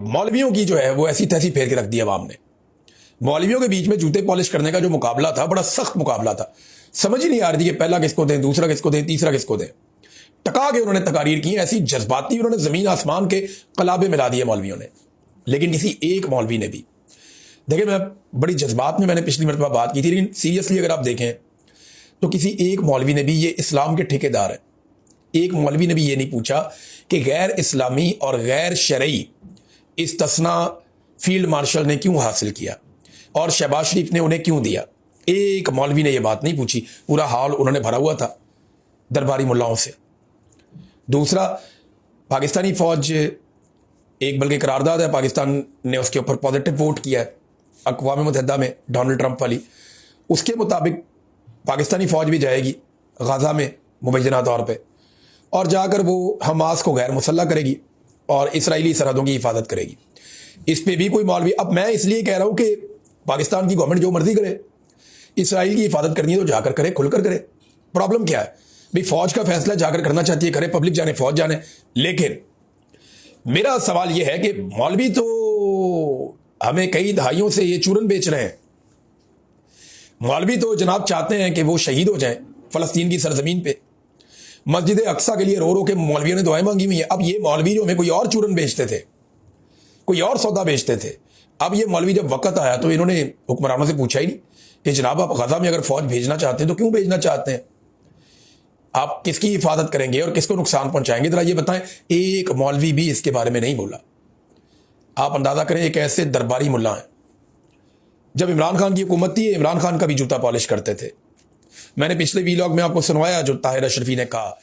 मौलवियों की जो है वो ऐसी तैसी फेर के रख दी अवाम ने। मौलवियों के बीच में जूते पॉलिश करने का जो मुकाबला था, बड़ा सख्त मुकाबला था। समझ ही नहीं आ रही थी कि पहला किसको दें, दूसरा किसको दें, तीसरा किसको दें। टका के उन्होंने तकारीर की, ऐसी जज्बाती उन्होंने जमीन आसमान के कलाबे मिला दिए मौलवियों ने। लेकिन किसी एक मौलवी ने भी, देखिए मैं बड़ी जज्बात में मैंने पिछली मरतबा बात की थी, लेकिन सीरियसली अगर आप देखें तो किसी एक मौलवी ने भी, ये इस्लाम के ठेकेदार है, एक मौलवी ने भी ये नहीं पूछा कि गैर इस्लामी और गैर शरई इस्तिस्ना फील्ड मार्शल ने क्यों हासिल किया और शहबाज शरीफ ने उन्हें क्यों दिया। एक मौलवी ने यह बात नहीं पूछी। पूरा हाल उन्होंने भरा हुआ था दरबारी मुल्लाओं से। दूसरा, पाकिस्तानी फौज एक बल्कि करारदाद है, पाकिस्तान ने उसके ऊपर पॉजिटिव वोट किया है अक़वाम मुत्तहिदा में, डोनाल्ड ट्रंप वाली। उसके मुताबिक पाकिस्तानी फौज भी जाएगी गाज़ा में मुबैना तौर पे, और जाकर वो हमास को गैर मुसल्लह करेगी और इसराइली सरहदों की हिफाजत करेगी। इस पर भी कोई मौलवी, अब मैं इसलिए कह रहा हूँ कि पाकिस्तान की गवर्नमेंट जो मर्जी करे, इसराइल की हिफाजत करनी है तो जाकर करे, खुलकर करे। प्रॉब्लम क्या है भाई? फौज का फैसला जाकर करना चाहती है करे, पब्लिक जाने, फौज जाने। लेकिन मेरा सवाल यह है कि मौलवी तो हमें कई दहाइयों से ये चूरन बेच रहे हैं। मौलवी तो जनाब चाहते हैं कि वो शहीद हो जाएं फलस्तीन की सरजमीन पे। मस्जिद अक्सा के लिए रो रो के मौलवियों ने दुआएं मांगी हुई है। अब ये मौलवी जो हमें कोई और चूरन बेचते थे, कोई और सौदा बेचते थे, अब ये मौलवी जब वक्त आया तो इन्होंने हुक्मरानों से पूछा ही नहीं कि जनाब आप गजा में अगर फौज भेजना चाहते हैं तो क्यों भेजना चाहते हैं, आप किसकी हिफाजत करेंगे और किसको नुकसान पहुंचाएंगे, जरा ये बताएं। एक मौलवी भी इसके बारे में नहीं बोला। आप अंदाजा करें, एक ऐसे दरबारी मुल्ला हैं, जब इमरान खान की हुकूमत थी इमरान खान का भी जूता पॉलिश करते थे। मैंने पिछले वीलॉग में आपको सुनवाया जो ताहिर अशरफी ने कहा